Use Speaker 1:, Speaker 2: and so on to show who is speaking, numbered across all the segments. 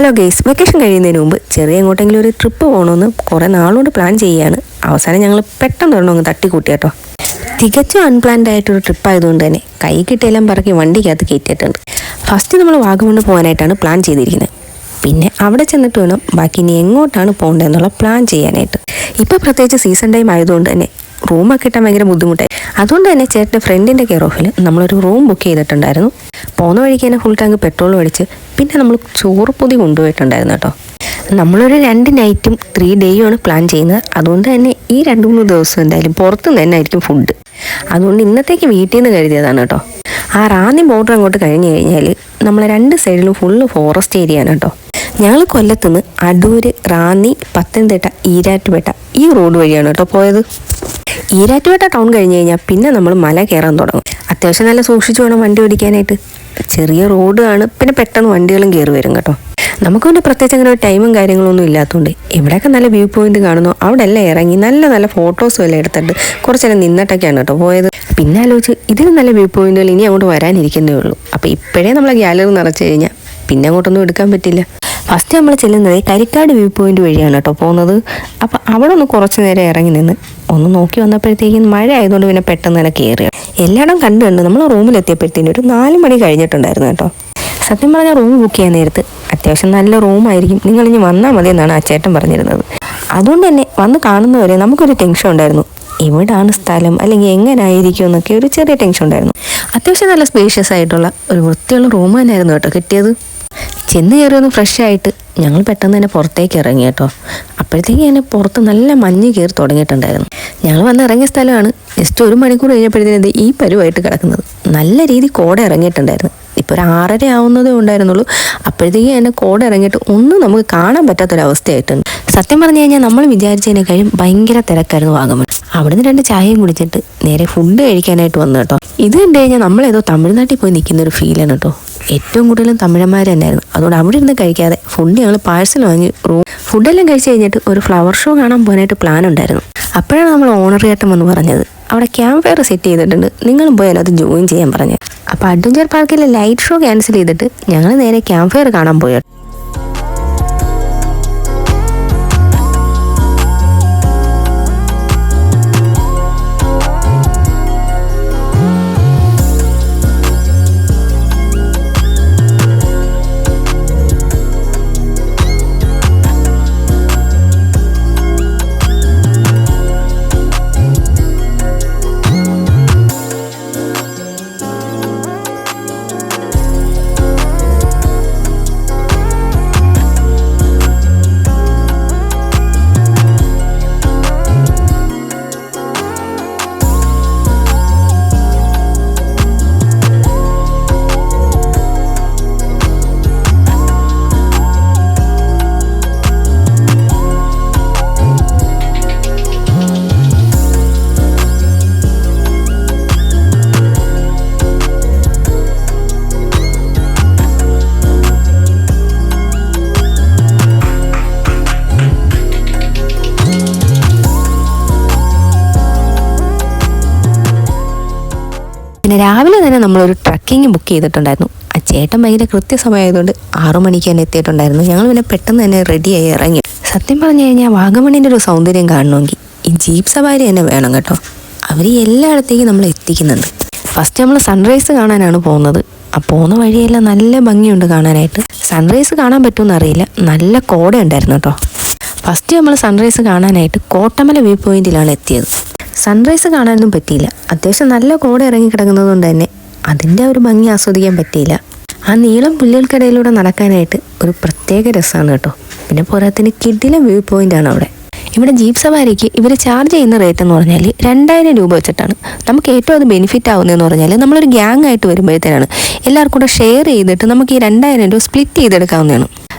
Speaker 1: Hello guys, vacation കഴിയുന്നതിന് മുമ്പ് ചെറിയ എങ്ങോട്ടെങ്കിലും ഒരു ട്രിപ്പ് പോകണമെന്ന് കുറേ നാളുകൊണ്ട് പ്ലാൻ ചെയ്യുകയാണ്. അവസാനം ഞങ്ങൾ പെട്ടെന്ന് ഒരെണ്ണം തട്ടിക്കൂട്ടി കേട്ടോ. തികച്ചും അൺപ്ലാൻഡ് ആയിട്ടൊരു ട്രിപ്പ് ആയതുകൊണ്ട് തന്നെ കൈ കിട്ടിയെല്ലാം പറക്കി വണ്ടിക്കകത്ത് കയറ്റിയിട്ടുണ്ട്. ഫസ്റ്റ് നമ്മൾ വാഗമണ് പോകാനായിട്ടാണ് പ്ലാൻ ചെയ്തിരിക്കുന്നത്. പിന്നെ അവിടെ ചെന്നിട്ട് വേണം ബാക്കി ഇനി എങ്ങോട്ടാണ് പോകേണ്ടതെന്നുള്ള പ്ലാൻ ചെയ്യാനായിട്ട്. ഇപ്പോൾ പ്രത്യേകിച്ച് സീസൺ ടൈം ആയതുകൊണ്ട് തന്നെ റൂമൊക്കെ കിട്ടാൻ ഭയങ്കര ബുദ്ധിമുട്ടായി. അതുകൊണ്ട് തന്നെ ചേട്ടൻ്റെ ഫ്രണ്ടിൻ്റെ കെയർ ഓഫിൽ നമ്മളൊരു റൂം ബുക്ക് ചെയ്തിട്ടുണ്ടായിരുന്നു. പോകുന്ന വഴിക്ക് തന്നെ ഫുൾ ടാങ്ക് പെട്രോൾ അടിച്ച് പിന്നെ നമ്മൾ ചോറ് പൊതി കൊണ്ടുപോയിട്ടുണ്ടായിരുന്നു കേട്ടോ. നമ്മളൊരു 2 നൈറ്റും 3 ഡേയുമാണ് പ്ലാൻ ചെയ്യുന്നത്. അതുകൊണ്ട് തന്നെ ഈ 2-3 ദിവസം എന്തായാലും പുറത്തുനിന്ന് തന്നെ ആയിരിക്കും ഫുഡ്. അതുകൊണ്ട് ഇന്നത്തേക്ക് വീട്ടിൽ നിന്ന് കരുതിയതാണ് കേട്ടോ. ആ റാന്നി ബോർഡർ അങ്ങോട്ട് കഴിഞ്ഞ് കഴിഞ്ഞാൽ നമ്മളെ 2 സൈഡിലും ഫുള്ള് ഫോറസ്റ്റ് ഏരിയ ആണ് കേട്ടോ. ഞങ്ങൾ കൊല്ലത്തുനിന്ന് അടൂര്, റാന്നി, പത്തനംതിട്ട, ഈരാറ്റുപേട്ട ഈ റോഡ് വഴിയാണ് കേട്ടോ പോയത്. ഈരാറ്റുപേട്ട ടൗൺ കഴിഞ്ഞ് കഴിഞ്ഞാൽ പിന്നെ നമ്മൾ മല കയറാൻ തുടങ്ങും. അത്യാവശ്യം നല്ല സൂക്ഷിച്ചു വേണം വണ്ടി ഓടിക്കാനായിട്ട്. ചെറിയ റോഡ് ആണ്, പിന്നെ പെട്ടെന്ന് വണ്ടികളും കയറി വരും കേട്ടോ. നമുക്ക് പിന്നെ പ്രത്യേകിച്ച് അങ്ങനെ ഒരു ടൈമും കാര്യങ്ങളൊന്നും ഇല്ലാത്തതുകൊണ്ട് എവിടെയൊക്കെ നല്ല വ്യൂ പോയിന്റ് കാണുന്നു അവിടെ എല്ലാം ഇറങ്ങി നല്ല ഫോട്ടോസും എല്ലാം എടുത്തിട്ട് കുറച്ചെല്ലാം നിന്നിട്ടൊക്കെയാണ് കേട്ടോ പോയത്. പിന്നെ ആലോചിച്ച് ഇതിലും നല്ല വ്യൂ പോയിന്റുകൾ ഇനി അങ്ങോട്ട് വരാനിരിക്കുന്നേ ഉള്ളൂ. അപ്പോൾ ഇപ്പോഴേ നമ്മളെ ഗ്യാലറി നിറച്ച് കഴിഞ്ഞാൽ പിന്നെ അങ്ങോട്ടൊന്നും എടുക്കാൻ പറ്റില്ല. ഫസ്റ്റ് നമ്മൾ ചെല്ലുന്നത് കരിക്കാട് വ്യൂ പോയിന്റ് വഴിയാണ് കേട്ടോ പോകുന്നത്. അപ്പോൾ അവിടെ ഒന്ന് കുറച്ച് നേരം ഇറങ്ങി നിന്ന് ഒന്ന് നോക്കി വന്നപ്പോഴത്തേക്കും മഴ ആയതുകൊണ്ട് പിന്നെ പെട്ടെന്ന് തന്നെ കയറി എല്ലായിടം കണ്ട് നമ്മൾ റൂമിലെത്തിയപ്പോഴത്തേനും ഒരു 4 മണി കഴിഞ്ഞിട്ടുണ്ടായിരുന്നു കേട്ടോ. സത്യം പറഞ്ഞാൽ റൂം ബുക്ക് ചെയ്യാൻ നേരത്ത് അത്യാവശ്യം നല്ല റൂമായിരിക്കും, നിങ്ങളിനി വന്നാൽ മതി എന്നാണ് ആ ചേട്ടൻ പറഞ്ഞിരുന്നത്. അതുകൊണ്ട് തന്നെ വന്ന് കാണുന്നവരെ നമുക്കൊരു ടെൻഷൻ ഉണ്ടായിരുന്നു, എവിടാണ് സ്ഥലം അല്ലെങ്കിൽ എങ്ങനായിരിക്കും എന്നൊക്കെ ഒരു ചെറിയ ടെൻഷൻ ഉണ്ടായിരുന്നു. അത്യാവശ്യം നല്ല സ്പേഷ്യസ് ആയിട്ടുള്ള ഒരു വൃത്തിയുള്ള റൂം തന്നെയായിരുന്നു കേട്ടോ കിട്ടിയത്. ചെന്ന് കയറി ഒന്ന് ഫ്രഷ് ആയിട്ട് ഞങ്ങൾ പെട്ടെന്ന് തന്നെ പുറത്തേക്ക് ഇറങ്ങി കേട്ടോ. അപ്പോഴത്തേക്ക് തന്നെ പുറത്ത് നല്ല മഞ്ഞ് കയറി തുടങ്ങിയിട്ടുണ്ടായിരുന്നു. ഞങ്ങൾ വന്ന് ഇറങ്ങിയ സ്ഥലമാണ്. ജസ്റ്റ് 1 മണിക്കൂർ കഴിഞ്ഞപ്പോഴത്തേനും ഈ പരുവായിട്ട് കിടക്കുന്നത്. നല്ല രീതിയിൽ കോട ഇറങ്ങിയിട്ടുണ്ടായിരുന്നു. ഇപ്പോൾ ഒരു 6:30 ആവുന്നതേ ഉണ്ടായിരുന്നുള്ളൂ. അപ്പോഴത്തേക്ക് തന്നെ കോട ഇറങ്ങിയിട്ട് ഒന്നും നമുക്ക് കാണാൻ പറ്റാത്തൊരവസ്ഥയായിട്ടുണ്ട്. സത്യം പറഞ്ഞു കഴിഞ്ഞാൽ നമ്മൾ വിചാരിച്ചതിനേക്കാളും ഭയങ്കര തിരക്കായിരുന്നു വാഗമൺ. അവിടുന്ന് 2 ചായയും കുടിച്ചിട്ട് നേരെ ഫുഡ് കഴിക്കാനായിട്ട് വന്നു കേട്ടോ. ഇത് കണ്ടു കഴിഞ്ഞാൽ നമ്മളേതോ തമിഴ്നാട്ടിൽ പോയി നിൽക്കുന്ന ഒരു ഫീലാണ് കേട്ടോ. ഏറ്റവും കൂടുതലും തമിഴന്മാർ തന്നെയായിരുന്നു. അതുകൊണ്ട് അവിടെ ഇരുന്ന് കഴിക്കാതെ ഫുഡ് ഞങ്ങൾ പാഴ്സൽ വാങ്ങി ഫുഡെല്ലാം കഴിച്ച് കഴിഞ്ഞിട്ട് ഒരു ഫ്ലവർ ഷോ കാണാൻ പോകാനായിട്ട് പ്ലാൻ ഉണ്ടായിരുന്നു. അപ്പോഴാണ് നമ്മൾ ഓണർ ചേട്ടൻ വന്ന് പറഞ്ഞത് അവിടെ ക്യാമ്പ് ഫയർ സെറ്റ് ചെയ്തിട്ടുണ്ട്, നിങ്ങളും പോയാൽ അത് ജോയിൻ ചെയ്യാൻ പറഞ്ഞത്. അപ്പോൾ അഡ്വഞ്ചർ പാർക്കിലെ ലൈറ്റ് ഷോ ക്യാൻസൽ ചെയ്തിട്ട് ഞങ്ങൾ നേരെ ക്യാമ്പ് ഫയർ കാണാൻ പോയി. പിന്നെ രാവിലെ തന്നെ നമ്മളൊരു ട്രക്കിങ് ബുക്ക് ചെയ്തിട്ടുണ്ടായിരുന്നു. ആ ചേട്ടൻ ഭയങ്കര കൃത്യസമയമായതുകൊണ്ട് 6 മണിക്ക് തന്നെ എത്തിയിട്ടുണ്ടായിരുന്നു. ഞങ്ങൾ പിന്നെ പെട്ടെന്ന് തന്നെ റെഡിയായി ഇറങ്ങി. സത്യം പറഞ്ഞു കഴിഞ്ഞാൽ വാഗമണിൻ്റെ ഒരു സൗന്ദര്യം കാണണമെങ്കിൽ ഈ ജീപ്പ് സവാരി തന്നെ വേണം കേട്ടോ. അവർ എല്ലായിടത്തേക്കും നമ്മൾ എത്തിക്കുന്നുണ്ട്. ഫസ്റ്റ് നമ്മൾ സൺറൈസ് കാണാനാണ് പോകുന്നത്. ആ പോകുന്ന വഴിയെല്ലാം നല്ല ഭംഗിയുണ്ട് കാണാനായിട്ട്. സൺറൈസ് കാണാൻ പറ്റുമെന്ന് അറിയില്ല, നല്ല കോട ഉണ്ടായിരുന്നു കേട്ടോ. ഫസ്റ്റ് നമ്മൾ സൺറൈസ് കാണാനായിട്ട് കോട്ടമല വ്യൂ പോയിന്റിലാണ് എത്തിയത്. സൺറൈസ് കാണാനൊന്നും പറ്റിയില്ല. അത്യാവശ്യം നല്ല കോട ഇറങ്ങി കിടക്കുന്നത് കൊണ്ട് തന്നെ അതിൻ്റെ ഒരു ഭംഗി ആസ്വദിക്കാൻ പറ്റിയില്ല. ആ നീളം പുല്ലുകൾക്കിടയിലൂടെ നടക്കാനായിട്ട് ഒരു പ്രത്യേക രസമാണ് കേട്ടോ. പിന്നെ പോരാത്തിന് കിഡിലെ വ്യൂ പോയിന്റ് ആണ് അവിടെ. ഇവിടെ ജീപ്പ് സവാരിക്ക് ഇവർ ചാർജ് ചെയ്യുന്ന റേറ്റ് എന്ന് പറഞ്ഞാൽ 2000 രൂപ വെച്ചിട്ടാണ്. നമുക്ക് ഏറ്റവും അത് ബെനിഫിറ്റ് ആവുന്നതെന്ന് പറഞ്ഞാൽ നമ്മളൊരു ഗ്യാങ് ആയിട്ട് വരുമ്പോഴത്തേനാണ് എല്ലാവർക്കും കൂടെ ഷെയർ ചെയ്തിട്ട് നമുക്ക് ഈ 2000 രൂപ സ്പ്ലിറ്റ് ചെയ്തെടുക്കാവുന്നതാണ്.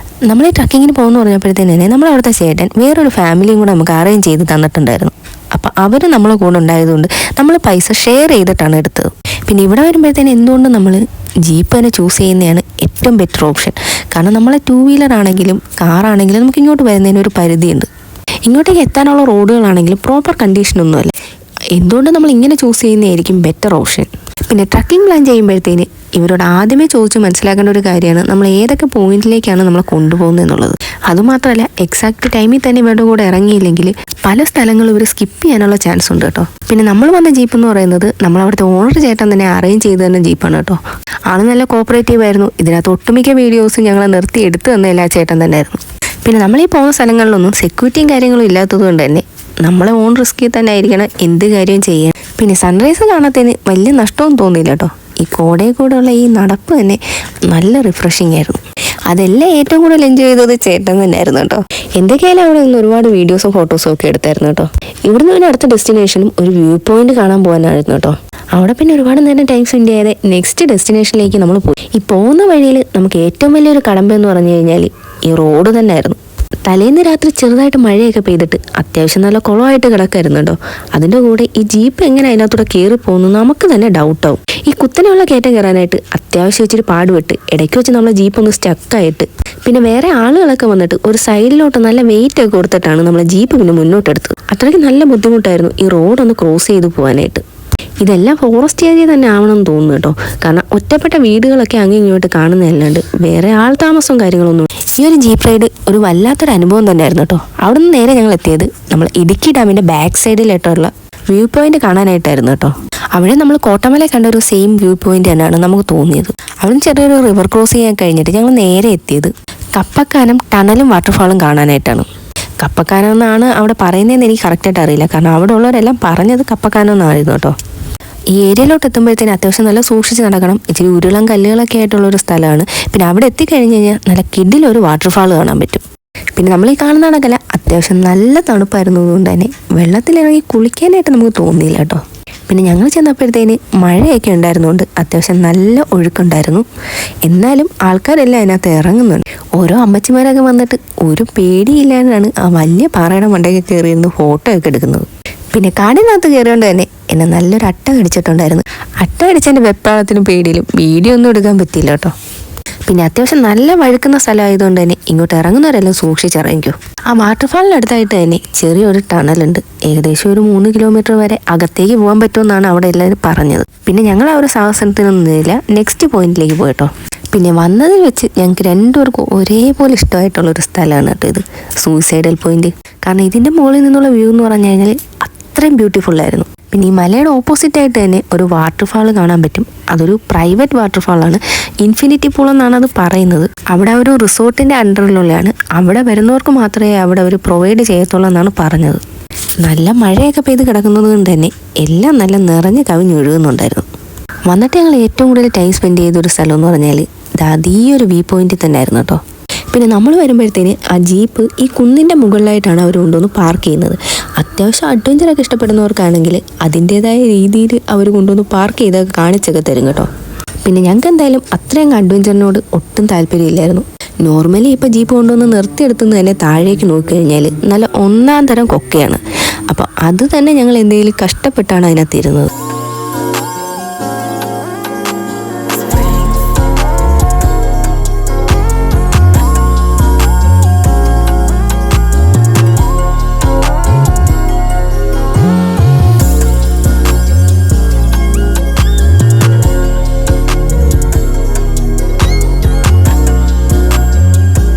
Speaker 1: നമ്മൾ ഈ ട്രക്കിങ്ങിന് പോകുന്നു പറഞ്ഞപ്പോഴത്തേനെ നമ്മളവിടുത്തെ ചേട്ടൻ വേറൊരു ഫാമിലിയും കൂടെ നമുക്ക് അറേഞ്ച് ചെയ്ത് തന്നിട്ടുണ്ടായിരുന്നു. അപ്പം അവർ നമ്മളെ കൂടെ ഉണ്ടായതുകൊണ്ട് നമ്മൾ പൈസ ഷെയർ ചെയ്തിട്ടാണ് എടുത്തത്. പിന്നെ ഇവിടെ വരുമ്പോഴത്തേന് എന്തുകൊണ്ട് നമ്മൾ ജീപ്പ് തന്നെ ചൂസ് ചെയ്യുന്നതാണ് ഏറ്റവും ബെറ്റർ ഓപ്ഷൻ. കാരണം നമ്മളെ 2 വീലർ ആണെങ്കിലും കാറാണെങ്കിലും നമുക്ക് ഇങ്ങോട്ട് വരുന്നതിന് ഒരു പരിധിയുണ്ട്. ഇങ്ങോട്ടേക്ക് എത്താനുള്ള റോഡുകളാണെങ്കിലും പ്രോപ്പർ കണ്ടീഷനൊന്നുമല്ല. എന്തുകൊണ്ട് നമ്മൾ ഇങ്ങനെ ചൂസ് ചെയ്യുന്നതായിരിക്കും ബെറ്റർ ഓപ്ഷൻ. പിന്നെ ട്രക്കിംഗ് പ്ലാൻ ചെയ്യുമ്പോഴത്തേന് ഇവരോട് ആദ്യമേ ചോദിച്ച് മനസ്സിലാക്കേണ്ട ഒരു കാര്യമാണ് നമ്മൾ ഏതൊക്കെ പോയിന്റിലേക്കാണ് നമ്മളെ കൊണ്ടുപോകുന്നത് എന്നുള്ളത്. അതുമാത്രമല്ല എക്സാക്ട് ടൈമിൽ തന്നെ ഇവരുടെ കൂടെ ഇറങ്ങിയില്ലെങ്കിൽ പല സ്ഥലങ്ങളും ഇവർ സ്കിപ്പ് ചെയ്യാനുള്ള ചാൻസ് ഉണ്ട് കേട്ടോ. പിന്നെ നമ്മൾ വന്ന ജീപ്പ് എന്ന് പറയുന്നത് നമ്മളവിടുത്തെ ഓണർ ചേട്ടൻ തന്നെ അറേഞ്ച് ചെയ്ത് തന്നെ ജീപ്പാണ് കേട്ടോ. ആള് നല്ല കോപ്പറേറ്റീവ് ആയിരുന്നു. ഇതിനകത്ത് ഒട്ടുമിക്ക വീഡിയോസ് ഞങ്ങളെ നിർത്തി എടുത്തു തന്ന എല്ലാ ചേട്ടൻ തന്നെ ആയിരുന്നു. പിന്നെ നമ്മളീ പോകുന്ന സ്ഥലങ്ങളിലൊന്നും സെക്യൂരിറ്റിയും കാര്യങ്ങളും ഇല്ലാത്തത് കൊണ്ട് തന്നെ നമ്മളെ ഓൺ റിസ്കിൽ തന്നെ ആയിരിക്കണം എന്ത് കാര്യവും ചെയ്യാൻ. പിന്നെ സൺറൈസ് കാണാത്തതിന് വലിയ നഷ്ടവും തോന്നിയില്ല കേട്ടോ. ഈ കോടയിൽ കൂടെയുള്ള ഈ നടപ്പ് തന്നെ നല്ല റിഫ്രഷിംഗ് ആയിരുന്നു. അതെല്ലാം ഏറ്റവും കൂടുതൽ എൻജോയ് ചെയ്തത് ചേട്ടൻ തന്നെ ആയിരുന്നു കേട്ടോ. എന്തൊക്കെയായാലും അവിടെ നിന്ന് ഒരുപാട് വീഡിയോസും ഫോട്ടോസും ഒക്കെ എടുത്തായിരുന്നു കേട്ടോ. ഇവിടുന്ന് പിന്നെ അടുത്ത ഡെസ്റ്റിനേഷനും ഒരു വ്യൂ പോയിന്റ് കാണാൻ പോകാനായിരുന്നു കേട്ടോ. അവിടെ പിന്നെ ഒരുപാട് നേരം ടൈം സ്പെൻഡ് ചെയ്യാതെ നെക്സ്റ്റ് ഡെസ്റ്റിനേഷനിലേക്ക് നമ്മൾ പോയി. ഈ പോകുന്ന വഴിയിൽ നമുക്ക് ഏറ്റവും വലിയൊരു കടമ്പെന്ന് പറഞ്ഞു കഴിഞ്ഞാൽ ഈ റോഡ് തന്നെ ആയിരുന്നു. തലേന്ന് രാത്രി ചെറുതായിട്ട് മഴയൊക്കെ പെയ്തിട്ട് അത്യാവശ്യം നല്ല കുളമായിട്ട് കിടക്കായിരുന്നു കേട്ടോ. അതിൻ്റെ കൂടെ ഈ ജീപ്പ് എങ്ങനെ അതിനകത്തൂടെ കയറി പോകുന്നു നമുക്ക് തന്നെ ഡൗട്ടാവും. ഈ കുത്തനെയുള്ള കയറ്റം കയറാനായിട്ട് അത്യാവശ്യം ഇച്ചിരി പാടുപെട്ട് ഇടയ്ക്ക് വെച്ച് നമ്മളെ ജീപ്പ് ഒന്ന് സ്റ്റക്കായിട്ട് പിന്നെ വേറെ ആളുകളൊക്കെ വന്നിട്ട് ഒരു സൈഡിലോട്ട് നല്ല വെയിറ്റ് ഒക്കെ കൊടുത്തിട്ടാണ് നമ്മളെ ജീപ്പ് പിന്നെ മുന്നോട്ടെടുത്തത്. അത്രയ്ക്ക് നല്ല ബുദ്ധിമുട്ടായിരുന്നു ഈ റോഡൊന്ന് ക്രോസ് ചെയ്ത് പോകാനായിട്ട്. ഇതെല്ലാം ഫോറസ്റ്റ് ഏരിയ തന്നെ ആവണമെന്ന് തോന്നുന്നു കേട്ടോ. കാരണം ഒറ്റപ്പെട്ട വീടുകളൊക്കെ അങ്ങ് ഇങ്ങോട്ട് കാണുന്നതല്ലാണ്ട് വേറെ ആൾ താമസവും കാര്യങ്ങളൊന്നും. ഈ ഒരു ജീപ്പ് റൈഡ് ഒരു വല്ലാത്തൊരു അനുഭവം തന്നെയായിരുന്നു കേട്ടോ. അവിടെ നിന്ന് നേരെ ഞങ്ങൾ എത്തിയത് നമ്മൾ ഇടുക്കി ഡാമിൻ്റെ ബാക്ക് സൈഡിലായിട്ടുള്ള വ്യൂ പോയിന്റ് കാണാനായിട്ടായിരുന്നു കേട്ടോ. അവിടെ നമ്മൾ കോട്ടമല കണ്ട ഒരു സെയിം വ്യൂ പോയിന്റ് തന്നെയാണ് നമുക്ക് തോന്നിയത്. അവിടെ നിന്ന് ചെറിയൊരു റിവർ ക്രോസ് ചെയ്യാൻ കഴിഞ്ഞിട്ട് ഞങ്ങൾ നേരെ എത്തിയത് കപ്പക്കാനം ടണലും വാട്ടർഫാളും കാണാനായിട്ടാണ്. കപ്പക്കാനം എന്നാണ് അവിടെ പറയുന്നതെന്ന് എനിക്ക് കറക്റ്റായിട്ട് അറിയില്ല. കാരണം അവിടെ ഉള്ളവരെല്ലാം പറഞ്ഞത് കപ്പക്കാനം എന്നായിരുന്നു കേട്ടോ. ഈ ഏരിയയിലോട്ട് എത്തുമ്പോഴത്തേന് അത്യാവശ്യം നല്ല സൂക്ഷിച്ച് നടക്കണം. ഇച്ചിരി ഉരുളം കല്ലുകളൊക്കെ ആയിട്ടുള്ളൊരു സ്ഥലമാണ്. പിന്നെ അവിടെ എത്തിക്കഴിഞ്ഞ് കഴിഞ്ഞാൽ നല്ല കിഡിലൊരു വാട്ടർഫാൾ കാണാൻ പറ്റും. പിന്നെ നമ്മൾ ഈ കാണുന്ന കണക്കല്ല അത്യാവശ്യം നല്ല തണുപ്പായിരുന്നു. അതുകൊണ്ട് തന്നെ വെള്ളത്തിലിറങ്ങി കുളിക്കാനായിട്ട് നമുക്ക് തോന്നിയില്ല കേട്ടോ. പിന്നെ ഞങ്ങൾ ചെന്നപ്പോഴത്തേന് മഴയൊക്കെ ഉണ്ടായിരുന്നുകൊണ്ട് അത്യാവശ്യം നല്ല ഒഴുക്കുണ്ടായിരുന്നു. എന്നാലും ആൾക്കാരെല്ലാം അതിനകത്ത് ഇറങ്ങുന്നുണ്ട്. ഓരോ അമ്മച്ചിമാരൊക്കെ വന്നിട്ട് ഒരു പേടിയില്ലാണ്ടാണ് ആ വലിയ പാറയുടെ മണ്ടയൊക്കെ കയറിയിരുന്ന് ഫോട്ടോ ഒക്കെ എടുക്കുന്നത്. പിന്നെ കാടിനകത്ത് കയറിയോണ്ട് തന്നെ എന്നെ നല്ലൊരു അട്ട കടിച്ചിട്ടുണ്ടായിരുന്നു. അട്ട കടിച്ചതിൻ്റെ വെപ്രാളത്തിനും പേടിയിലും വീഡിയോ ഒന്നും എടുക്കാൻ പറ്റിയില്ല കേട്ടോ. പിന്നെ അത്യാവശ്യം നല്ല വഴുക്കുന്ന സ്ഥലമായതുകൊണ്ട് തന്നെ ഇങ്ങോട്ട് ഇറങ്ങുന്നവരെല്ലാം സൂക്ഷിച്ചിറങ്ങിക്കോ. ആ വാട്ടർഫാളിനടുത്തായിട്ട് തന്നെ ചെറിയൊരു ടണലുണ്ട്. ഏകദേശം ഒരു 3 കിലോമീറ്റർ വരെ അകത്തേക്ക് പോകാൻ പറ്റുമെന്നാണ് അവിടെ എല്ലാവരും പറഞ്ഞത്. പിന്നെ ഞങ്ങൾ ആ ഒരു സാഹസനത്തിനൊന്നും നിന്നില്ല. നെക്സ്റ്റ് പോയിന്റിലേക്ക് പോയിട്ടോ. പിന്നെ വന്നതിൽ വെച്ച് ഞങ്ങൾക്ക് രണ്ടുപേർക്കും ഒരേപോലെ ഇഷ്ടമായിട്ടുള്ളൊരു സ്ഥലമാണ് കേട്ടോ ഇത്, സൂയിസൈഡൽ പോയിന്റ്. കാരണം ഇതിൻ്റെ മുകളിൽ നിന്നുള്ള വ്യൂ എന്ന് പറഞ്ഞു കഴിഞ്ഞാൽ അത്രയും ബ്യൂട്ടിഫുള്ളായിരുന്നു. പിന്നെ ഈ മലയുടെ ഓപ്പോസിറ്റ് ആയിട്ട് തന്നെ ഒരു വാട്ടർഫാൾ കാണാൻ പറ്റും. അതൊരു പ്രൈവറ്റ് വാട്ടർഫാളാണ്. ഇൻഫിനിറ്റി പൂൾ എന്നാണ് അത് പറയുന്നത്. അവിടെ ഒരു റിസോർട്ടിൻ്റെ അണ്ടറിലുള്ളതാണ്. അവിടെ വരുന്നവർക്ക് മാത്രമേ അവിടെ അവർ പ്രൊവൈഡ് ചെയ്യത്തുള്ളൂ എന്നാണ് പറഞ്ഞത്. നല്ല മഴയൊക്കെ പെയ്ത് കിടക്കുന്നത് കൊണ്ട് തന്നെ എല്ലാം നല്ല നിറഞ്ഞ് കവിഞ്ഞൊഴുകുന്നുണ്ടായിരുന്നു. വന്നിട്ട് ഞങ്ങൾ ഏറ്റവും കൂടുതൽ ടൈം സ്പെൻഡ് ചെയ്തൊരു സ്ഥലം എന്ന് പറഞ്ഞാൽ ഈ ഒരു വ്യൂ പോയിന്റിൽ തന്നെ ആയിരുന്നു കേട്ടോ. പിന്നെ നമ്മൾ വരുമ്പോഴത്തേന് ആ ജീപ്പ് ഈ കുന്നിൻ്റെ മുകളിലായിട്ടാണ് അവർ കൊണ്ടുവന്ന് പാർക്ക് ചെയ്യുന്നത്. അത്യാവശ്യം അഡ്വഞ്ചറൊക്കെ ഇഷ്ടപ്പെടുന്നവർക്കാണെങ്കിൽ അതിൻ്റേതായ രീതിയിൽ അവർ കൊണ്ടുവന്ന് പാർക്ക് ചെയ്തൊക്കെ കാണിച്ചൊക്കെ തരും കേട്ടോ. പിന്നെ ഞങ്ങൾക്ക് എന്തായാലും അത്രയും അഡ്വഞ്ചറിനോട് ഒട്ടും താല്പര്യമില്ലായിരുന്നു. നോർമലി ഇപ്പോൾ ജീപ്പ് കൊണ്ടുവന്ന് നിർത്തിയെടുത്തുനിന്ന് തന്നെ താഴേക്ക് നോക്കിക്കഴിഞ്ഞാൽ നല്ല ഒന്നാം തരം കൊക്കയാണ്. അപ്പോൾ അത് തന്നെ ഞങ്ങൾ എന്തെങ്കിലും കഷ്ടപ്പെട്ടാണ് അതിനകത്ത് ഇരുന്നത്.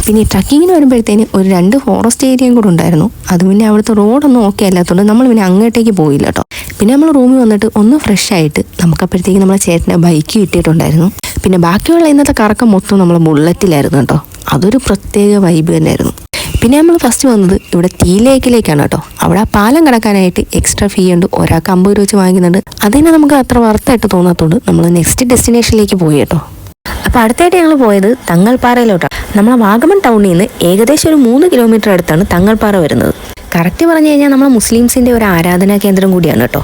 Speaker 1: പിന്നെ ഈ ട്രക്കിങ്ങിന് വരുമ്പോഴത്തേന് ഒരു 2 ഫോറസ്റ്റ് ഏരിയയും കൂടെ ഉണ്ടായിരുന്നു. അത് പിന്നെ അവിടുത്തെ റോഡൊന്നും ഓക്കെ അല്ലാത്തതുകൊണ്ട് നമ്മൾ പിന്നെ അങ്ങോട്ടേക്ക് പോയില്ല കേട്ടോ. പിന്നെ നമ്മൾ റൂമിൽ വന്നിട്ട് ഒന്ന് ഫ്രഷ് ആയിട്ട് നമുക്കപ്പോഴത്തേക്ക് നമ്മളെ ചേട്ടൻ്റെ ബൈക്ക് കിട്ടിയിട്ടുണ്ടായിരുന്നു. പിന്നെ ബാക്കിയുള്ള ഇന്നത്തെ കറക്കം മൊത്തം നമ്മളെ ബുള്ളറ്റിലായിരുന്നു കേട്ടോ. അതൊരു പ്രത്യേക വൈബ് തന്നെയായിരുന്നു. പിന്നെ നമ്മൾ ഫസ്റ്റ് വന്നത് ഇവിടെ ലേക്കിലേക്കാണ് കേട്ടോ. അവിടെ ആ പാലം കിടക്കാനായിട്ട് എക്സ്ട്രാ ഫീ ഉണ്ട്. ഒരാൾക്ക് 50 രൂപ വെച്ച് വാങ്ങിക്കുന്നുണ്ട്. അതിനെ നമുക്ക് അത്ര വർത്തായിട്ട് തോന്നാത്തതുകൊണ്ട് നമ്മൾ നെക്സ്റ്റ് ഡെസ്റ്റിനേഷനിലേക്ക് പോയി കേട്ടോ. അപ്പോൾ അടുത്തായിട്ട് ഞങ്ങൾ പോയത് തങ്ങൾപ്പാറയിലോട്ടാണ്. നമ്മളെ വാഗമൺ ടൗണിൽ നിന്ന് ഏകദേശം ഒരു 3 കിലോമീറ്റർ അടുത്താണ് തങ്ങൾപ്പാറ വരുന്നത്. കറക്റ്റ് പറഞ്ഞു കഴിഞ്ഞാൽ നമ്മളെ മുസ്ലിംസിൻ്റെ ഒരു ആരാധനാ കേന്ദ്രം കൂടിയാണ് കേട്ടോ.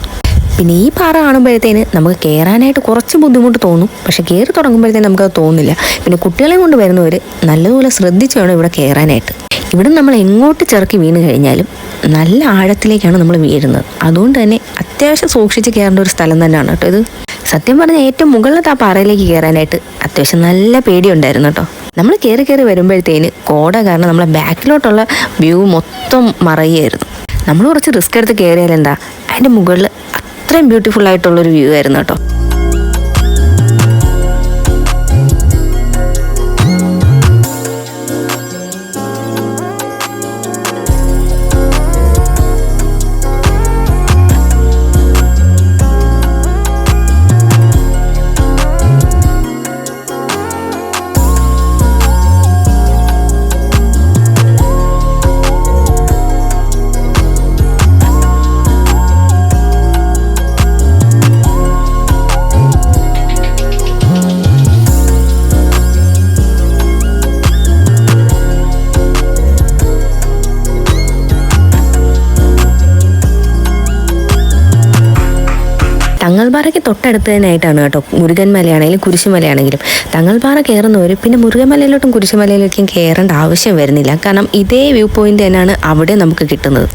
Speaker 1: പിന്നെ ഈ പാറ കാണുമ്പോഴത്തേന് നമുക്ക് കയറാനായിട്ട് കുറച്ച് ബുദ്ധിമുട്ട് തോന്നും. പക്ഷെ കയറി തുടങ്ങുമ്പോഴത്തേന് നമുക്കത് തോന്നില്ല. പിന്നെ കുട്ടികളെ കൊണ്ട് വരുന്നവർ നല്ലതുപോലെ ശ്രദ്ധിച്ച് വേണം ഇവിടെ കയറാനായിട്ട്. ഇവിടെ നമ്മൾ എങ്ങോട്ട് ചെറുക്കി വീണ് കഴിഞ്ഞാലും നല്ല ആഴത്തിലേക്കാണ് നമ്മൾ വീഴുന്നത്. അതുകൊണ്ട് തന്നെ അത്യാവശ്യം സൂക്ഷിച്ച് കയറേണ്ട ഒരു സ്ഥലം തന്നെയാണ് കേട്ടോ ഇത്. സത്യം പറഞ്ഞാൽ ഏറ്റവും മുകളിലത്തെ ആ പാറയിലേക്ക് കയറാനായിട്ട് അത്യാവശ്യം നല്ല പേടിയുണ്ടായിരുന്നു കേട്ടോ. നമ്മൾ കയറി വരുമ്പോഴത്തേന് കോട കാരണം നമ്മളെ ബാക്കിലോട്ടുള്ള വ്യൂ മൊത്തം മറയുമായിരുന്നു. നമ്മൾ കുറച്ച് റിസ്ക് എടുത്ത് കയറിയാൽ എന്താ, അതിൻ്റെ മുകളിൽ അത്രയും ബ്യൂട്ടിഫുൾ ആയിട്ടുള്ളൊരു വ്യൂ ആയിരുന്നു കേട്ടോ. തങ്ങൾപാറയ്ക്ക് തൊട്ടടുത്ത് തന്നെയായിട്ടാണ് കേട്ടോ മുരുകൻമലയാണെങ്കിലും കുരിശുമലയാണെങ്കിലും. തങ്ങൾപാറ കയറുന്നവർ പിന്നെ മുരുകൻമലയിലോട്ടും കുരിശുമലയിലോട്ടും കയറേണ്ട ആവശ്യം വരുന്നില്ല. കാരണം ഇതേ വ്യൂ പോയിന്റ് തന്നെയാണ് അവിടെ നമുക്ക് കിട്ടുന്നത്.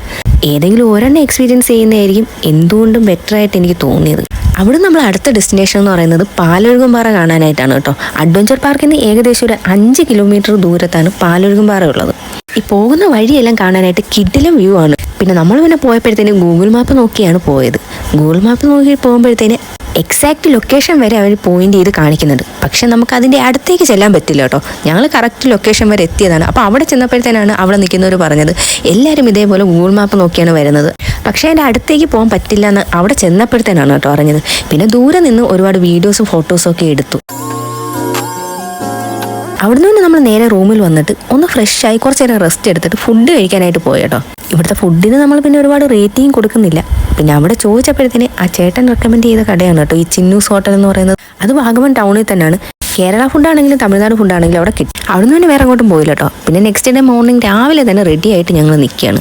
Speaker 1: ഏതെങ്കിലും ഒരെണ്ണം എക്സ്പീരിയൻസ് ചെയ്യുന്നതായിരിക്കും എന്തുകൊണ്ടും ബെറ്റർ ആയിട്ട് എനിക്ക് തോന്നിയത്. അവിടെ നമ്മൾ അടുത്ത ഡെസ്റ്റിനേഷൻ എന്ന് പറയുന്നത് പാലൊഴുകുംപാറ കാണാനായിട്ടാണ് കേട്ടോ. അഡ്വഞ്ചർ പാർക്കിൽ നിന്ന് ഏകദേശം ഒരു 5 കിലോമീറ്റർ ദൂരത്താണ് പാലൊഴുകുംപാറ ഉള്ളത്. ഈ പോകുന്ന വഴിയെല്ലാം കാണാനായിട്ട് കിടിലം വ്യൂ ആണ്. പിന്നെ നമ്മൾ പിന്നെ പോയപ്പോഴത്തേനും ഗൂഗിൾ മാപ്പ് നോക്കിയാണ് പോയത്. ഗൂഗിൾ മാപ്പ് നോക്കി പോകുമ്പോഴത്തേന് എക്സാക്റ്റ് ലൊക്കേഷൻ വരെ അവർ പോയിന്റ് ചെയ്ത് കാണിക്കുന്നുണ്ട്. പക്ഷെ നമുക്ക് അതിൻ്റെ അടുത്തേക്ക് ചെല്ലാൻ പറ്റില്ല കേട്ടോ. ഞങ്ങൾ കറക്റ്റ് ലൊക്കേഷൻ വരെ എത്തിയതാണ്. അപ്പോൾ അവിടെ ചെന്നപ്പോഴത്തേനാണ് അവിടെ നിൽക്കുന്നവർ പറഞ്ഞത് എല്ലാവരും ഇതേപോലെ ഗൂഗിൾ മാപ്പ് നോക്കിയാണ് വരുന്നത്, പക്ഷേ അതിൻ്റെ അടുത്തേക്ക് പോകാൻ പറ്റില്ല എന്ന് അവിടെ ചെന്നപ്പോഴത്തേനാണ് കേട്ടോ അറിഞ്ഞത്. പിന്നെ ദൂരെ നിന്ന് ഒരുപാട് വീഡിയോസും ഫോട്ടോസും ഒക്കെ എടുത്തു. അവിടുന്ന് തന്നെ നമ്മൾ നേരെ റൂമിൽ വന്നിട്ട് ഒന്ന് ഫ്രഷായി കുറച്ച് നേരം റെസ്റ്റ് എടുത്തിട്ട് ഫുഡ് കഴിക്കാനായിട്ട് പോയി കേട്ടോ. ഇവിടുത്തെ ഫുഡിന് നമ്മൾ പിന്നെ ഒരുപാട് റേറ്റിംഗ് കൊടുക്കുന്നില്ല. പിന്നെ അവിടെ ചോദിച്ചപ്പോഴത്തേന് ആ ചേട്ടൻ റെക്കമെൻഡ് ചെയ്ത കടയാണ് കേട്ടോ ഈ ചിന്നൂസ് ഹോട്ടൽ എന്ന് പറയുന്നത്. അത് വാഗമൺ ടൗണിൽ തന്നെയാണ്. കേരള ഫുഡാണെങ്കിലും തമിഴ്നാട് ഫുഡാണെങ്കിലും അവിടെ കിട്ടും. അവിടുന്ന് തന്നെ വേറെ അങ്ങോട്ടും പോയില്ല കേട്ടോ. പിന്നെ നെക്സ്റ്റ് ഡേ മോർണിംഗ് രാവിലെ തന്നെ റെഡി ആയിട്ട് ഞങ്ങൾ നിൽക്കുകയാണ്.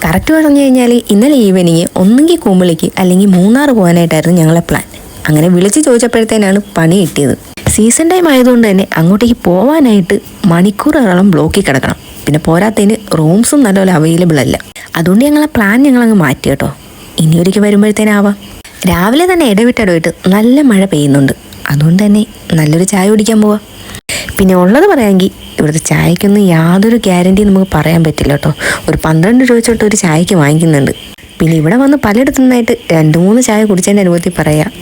Speaker 1: കറക്റ്റ് പറഞ്ഞു കഴിഞ്ഞാൽ ഇന്നലെ ഈവനിങ് ഒന്നെങ്കിൽ കുമ്പളിക്ക് അല്ലെങ്കിൽ മൂന്നാർ പോകാനായിട്ടായിരുന്നു ഞങ്ങളെ പ്ലാൻ. അങ്ങനെ വിളിച്ച് ചോദിച്ചപ്പോഴത്തേനാണ് പണി കിട്ടിയത്. സീസൺ ടൈം ആയതുകൊണ്ട് തന്നെ അങ്ങോട്ടേക്ക് പോകാനായിട്ട് മണിക്കൂറുകളോളം ബ്ലോക്കിൽ കിടക്കണം. പിന്നെ പോരാത്തതിന് റൂംസും നല്ലപോലെ അവൈലബിൾ അല്ല. അതുകൊണ്ട് ഞങ്ങളെ പ്ലാൻ ഞങ്ങളങ്ങ് മാറ്റി കേട്ടോ. ഇനി ഒരിക്കൽ വരുമ്പോഴത്തേനാവാം. രാവിലെ തന്നെ ഇടവിട്ട് നല്ല മഴ പെയ്യുന്നുണ്ട്. അതുകൊണ്ട് തന്നെ നല്ലൊരു ചായ കുടിക്കാൻ പോവാം. പിന്നെ ഉള്ളത് പറയാമെങ്കിൽ ഇവിടുത്തെ ചായക്കൊന്നും യാതൊരു ഗ്യാരണ്ടി നമുക്ക് പറയാൻ പറ്റില്ല കേട്ടോ. ഒരു 12 രൂപ തൊട്ട് ഒരു ചായക്ക് വാങ്ങിക്കുന്നുണ്ട്. പിന്നെ ഇവിടെ വന്ന് പലയിടത്തു നിന്നായിട്ട് 2-3 ചായ കുടിച്ചതിൻ്റെ അനുഭവത്തിൽ പറയാം,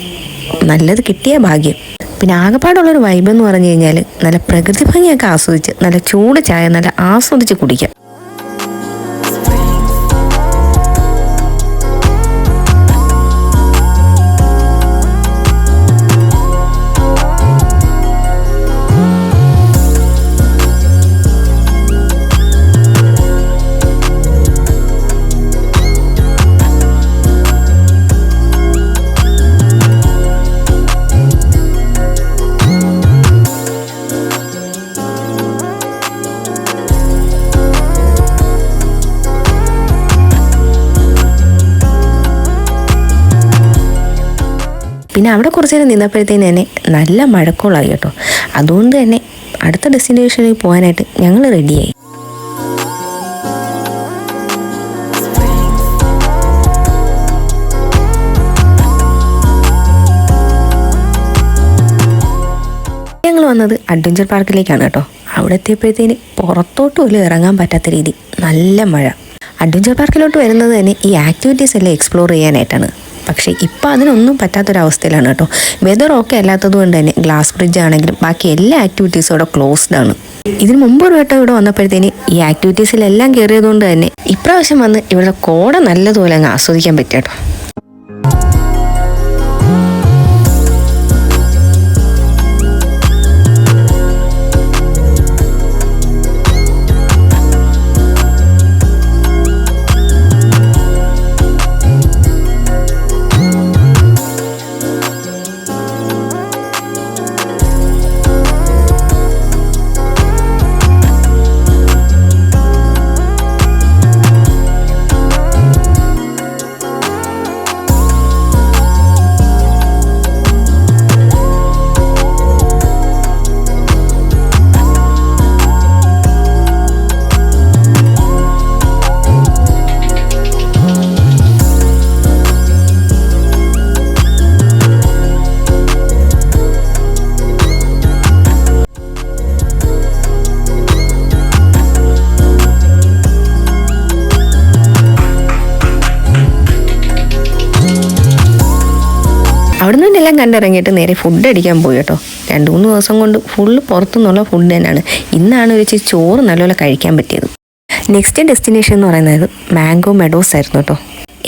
Speaker 1: നല്ലത് കിട്ടിയ ഭാഗ്യം. പിന്നെ ആകെപ്പാടുള്ളൊരു വൈബ് എന്ന് പറഞ്ഞു കഴിഞ്ഞാൽ നല്ല പ്രകൃതി ഭംഗിയൊക്കെ ആസ്വദിച്ച് നല്ല ചൂട് ചായ നല്ല ആസ്വദിച്ച് കുടിക്കാം. പിന്നെ അവിടെ കുറച്ച് നേരം നിന്നപ്പോഴത്തേന് തന്നെ നല്ല മഴക്കോളായി കേട്ടോ. അതുകൊണ്ട് തന്നെ അടുത്ത ഡെസ്റ്റിനേഷനിൽ പോകാനായിട്ട് ഞങ്ങൾ റെഡിയായി. ഞങ്ങൾ വന്നത് അഡ്വഞ്ചർ പാർക്കിലേക്കാണ് കേട്ടോ. അവിടെ എത്തിയപ്പോഴത്തേന് പുറത്തോട്ട് പോലും ഇറങ്ങാൻ പറ്റാത്ത രീതി നല്ല മഴ. അഡ്വഞ്ചർ പാർക്കിലോട്ട് വരുന്നത് തന്നെ ഈ ആക്ടിവിറ്റീസ് എല്ലാം എക്സ്പ്ലോർ ചെയ്യാനായിട്ടാണ്. പക്ഷേ ഇപ്പോൾ അതിനൊന്നും പറ്റാത്തൊരവസ്ഥയിലാണ് കേട്ടോ. വെതർ ഓക്കെ അല്ലാത്തത് കൊണ്ട് തന്നെ ഗ്ലാസ് ബ്രിഡ്ജ് ആണെങ്കിലും ബാക്കി എല്ലാ ആക്ടിവിറ്റീസും ഇവിടെ ക്ലോസ്ഡ് ആണ്. ഇതിന് മുമ്പ് ഒരു വട്ടം ഇവിടെ വന്നപ്പോഴത്തേന് ഈ ആക്ടിവിറ്റീസിലെല്ലാം കയറിയതുകൊണ്ട് തന്നെ ഇപ്രാവശ്യം വന്ന് ഇവിടെ കോട നല്ലതുപോലെ അങ്ങ് ആസ്വദിക്കാൻ പറ്റും കേട്ടോ. അവിടെ നിന്നെല്ലാം കണ്ടിറങ്ങിയിട്ട് നേരെ ഫുഡ് അടിക്കാൻ പോയി കേട്ടോ. 2-3 ദിവസം കൊണ്ട് ഫുള്ള് പുറത്തുനിന്നുള്ള ഫുഡ് തന്നെയാണ്. ഇന്നാണ് വെച്ച് ചോറ് നല്ലപോലെ കഴിക്കാൻ പറ്റിയത്. നെക്സ്റ്റ് ഡെസ്റ്റിനേഷൻ എന്ന് പറയുന്നത് മാംഗോ മെഡോസ് ആയിരുന്നു കേട്ടോ.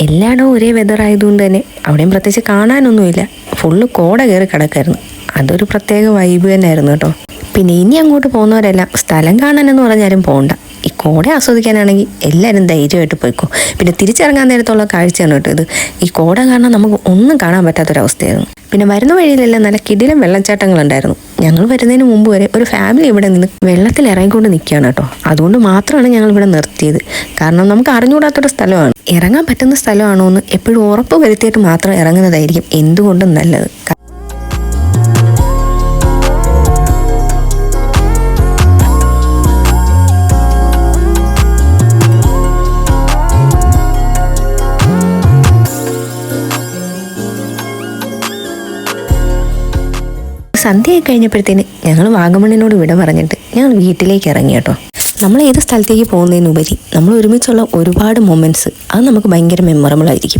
Speaker 1: എല്ലായിടവും ഒരേ വെതർ ആയതുകൊണ്ട് തന്നെ അവിടെയും പ്രത്യേകിച്ച് കാണാനൊന്നുമില്ല. ഫുള്ള് കോട കയറി കിടക്കായിരുന്നു. അതൊരു പ്രത്യേക വൈബ് തന്നെയായിരുന്നു കേട്ടോ. പിന്നെ ഇനി അങ്ങോട്ട് പോകുന്നവരെല്ലാം സ്ഥലം കാണാനെന്ന് പറഞ്ഞാലും പോകണ്ട, ഈ ഈ കോട ആസ്വദിക്കാനാണെങ്കിൽ എല്ലാവരും ധൈര്യമായിട്ട് പോയിക്കോ. പിന്നെ തിരിച്ചിറങ്ങാൻ നേരത്തുള്ള കാഴ്ചയാണ് കേട്ടോ ഇത്. ഈ കോട കാരണം നമുക്ക് ഒന്നും കാണാൻ പറ്റാത്തൊരവസ്ഥയായിരുന്നു. പിന്നെ വരുന്ന വഴിയിലെല്ലാം നല്ല കിടിലം വെള്ളച്ചാട്ടങ്ങളുണ്ടായിരുന്നു. ഞങ്ങൾ വരുന്നതിന് മുമ്പ് വരെ ഒരു ഫാമിലി ഇവിടെ നിന്ന് വെള്ളത്തിൽ ഇറങ്ങിക്കൊണ്ട് നിൽക്കുകയാണ് കേട്ടോ. അതുകൊണ്ട് മാത്രമാണ് ഞങ്ങൾ ഇവിടെ നിർത്തിയത്. കാരണം നമുക്ക് അറിഞ്ഞുകൂടാത്തൊരു സ്ഥലമാണ്. ഇറങ്ങാൻ പറ്റുന്ന സ്ഥലമാണോ എന്ന് എപ്പോഴും ഉറപ്പ് വരുത്തിയിട്ട് മാത്രം ഇറങ്ങുന്നതായിരിക്കും എന്തുകൊണ്ടും നല്ലത്. സന്ധ്യയായി കഴിഞ്ഞപ്പോഴത്തേന് ഞങ്ങൾ വാഗമണ്ണിനോട് വിട പറഞ്ഞിട്ട് ഞങ്ങൾ വീട്ടിലേക്ക് ഇറങ്ങി കേട്ടോ. നമ്മൾ ഏത് സ്ഥലത്തേക്ക് പോകുന്നതിനുപരി നമ്മൾ ഒരുമിച്ചുള്ള ഒരുപാട് മൊമെൻറ്റ്സ് അത് നമുക്ക് ഭയങ്കര മെമ്മറബിൾ ആയിരിക്കും.